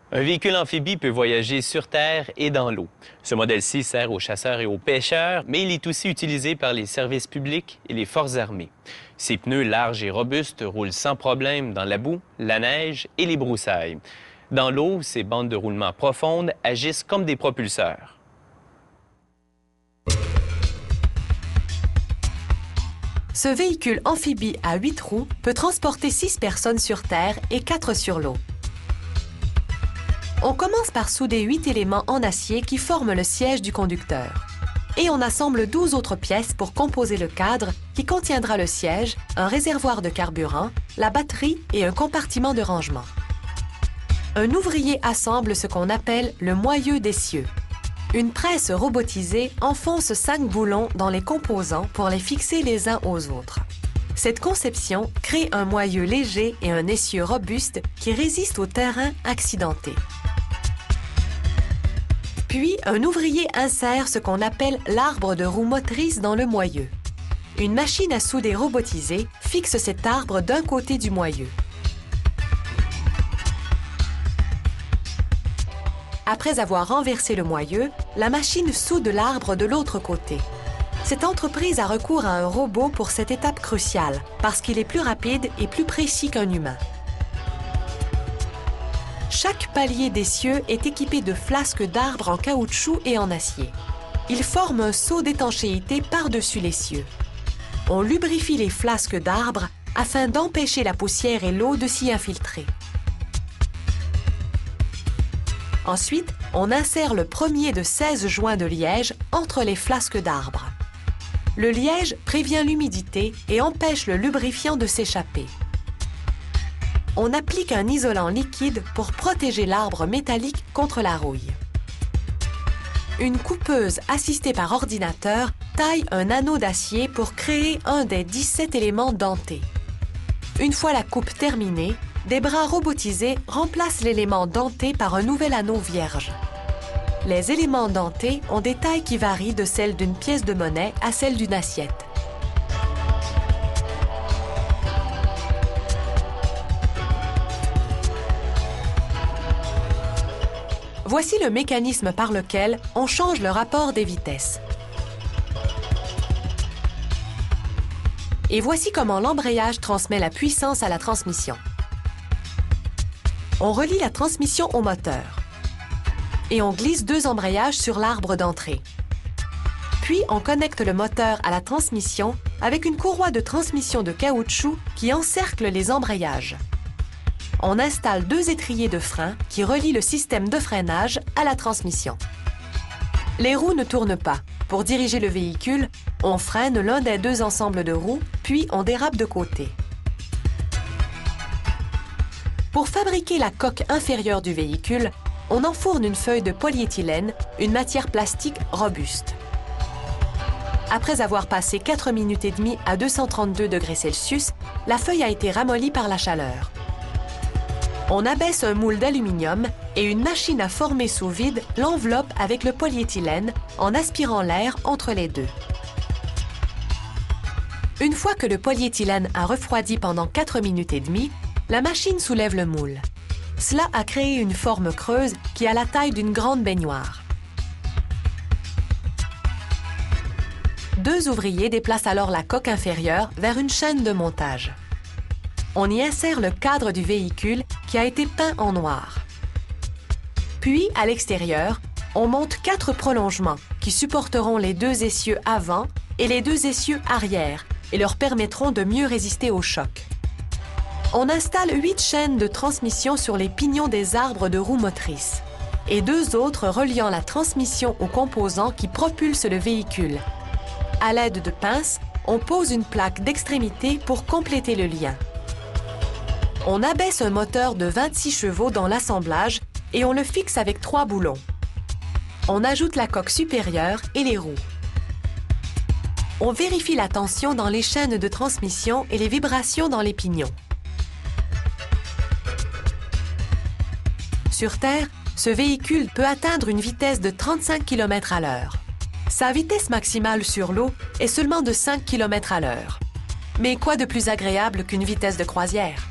Un véhicule amphibie peut voyager sur terre et dans l'eau. Ce modèle-ci sert aux chasseurs et aux pêcheurs, mais il est aussi utilisé par les services publics et les forces armées. Ses pneus larges et robustes roulent sans problème dans la boue, la neige et les broussailles. Dans l'eau, ces bandes de roulement profondes agissent comme des propulseurs. Ce véhicule amphibie à 8 roues peut transporter 6 personnes sur terre et 4 sur l'eau. On commence par souder 8 éléments en acier qui forment le siège du conducteur. Et on assemble 12 autres pièces pour composer le cadre qui contiendra le siège, un réservoir de carburant, la batterie et un compartiment de rangement. Un ouvrier assemble ce qu'on appelle le moyeu d'essieu. Une presse robotisée enfonce 5 boulons dans les composants pour les fixer les uns aux autres. Cette conception crée un moyeu léger et un essieu robuste qui résiste au terrain accidenté. Puis, un ouvrier insère ce qu'on appelle l'arbre de roue motrice dans le moyeu. Une machine à souder robotisée fixe cet arbre d'un côté du moyeu. Après avoir renversé le moyeu, la machine soude l'arbre de l'autre côté. Cette entreprise a recours à un robot pour cette étape cruciale, parce qu'il est plus rapide et plus précis qu'un humain. Chaque palier d'essieu est équipé de flasques d'arbres en caoutchouc et en acier. Ils forment un seau d'étanchéité par-dessus l'essieu. On lubrifie les flasques d'arbres afin d'empêcher la poussière et l'eau de s'y infiltrer. Ensuite, on insère le premier de 16 joints de liège entre les flasques d'arbres. Le liège prévient l'humidité et empêche le lubrifiant de s'échapper. On applique un isolant liquide pour protéger l'arbre métallique contre la rouille. Une coupeuse assistée par ordinateur taille un anneau d'acier pour créer un des 17 éléments dentés. Une fois la coupe terminée, des bras robotisés remplacent l'élément denté par un nouvel anneau vierge. Les éléments dentés ont des tailles qui varient de celle d'une pièce de monnaie à celle d'une assiette. Voici le mécanisme par lequel on change le rapport des vitesses. Et voici comment l'embrayage transmet la puissance à la transmission. On relie la transmission au moteur. Et on glisse 2 embrayages sur l'arbre d'entrée. Puis on connecte le moteur à la transmission avec une courroie de transmission de caoutchouc qui encercle les embrayages. On installe 2 étriers de frein qui relient le système de freinage à la transmission. Les roues ne tournent pas. Pour diriger le véhicule, on freine l'un des 2 ensembles de roues, puis on dérape de côté. Pour fabriquer la coque inférieure du véhicule, on enfourne une feuille de polyéthylène, une matière plastique robuste. Après avoir passé 4 minutes et demie à 232 degrés Celsius, la feuille a été ramollie par la chaleur. On abaisse un moule d'aluminium et une machine à former sous vide l'enveloppe avec le polyéthylène en aspirant l'air entre les deux. Une fois que le polyéthylène a refroidi pendant 4 minutes et demie, la machine soulève le moule. Cela a créé une forme creuse qui a la taille d'une grande baignoire. 2 ouvriers déplacent alors la coque inférieure vers une chaîne de montage. On y insère le cadre du véhicule qui a été peint en noir. Puis, à l'extérieur, on monte 4 prolongements qui supporteront les 2 essieux avant et les 2 essieux arrière et leur permettront de mieux résister au choc. On installe 8 chaînes de transmission sur les pignons des arbres de roues motrices et 2 autres reliant la transmission aux composants qui propulsent le véhicule. À l'aide de pinces, on pose une plaque d'extrémité pour compléter le lien. On abaisse un moteur de 26 chevaux dans l'assemblage et on le fixe avec 3 boulons. On ajoute la coque supérieure et les roues. On vérifie la tension dans les chaînes de transmission et les vibrations dans les pignons. Sur Terre, ce véhicule peut atteindre une vitesse de 35 km/h. Sa vitesse maximale sur l'eau est seulement de 5 km/h. Mais quoi de plus agréable qu'une vitesse de croisière?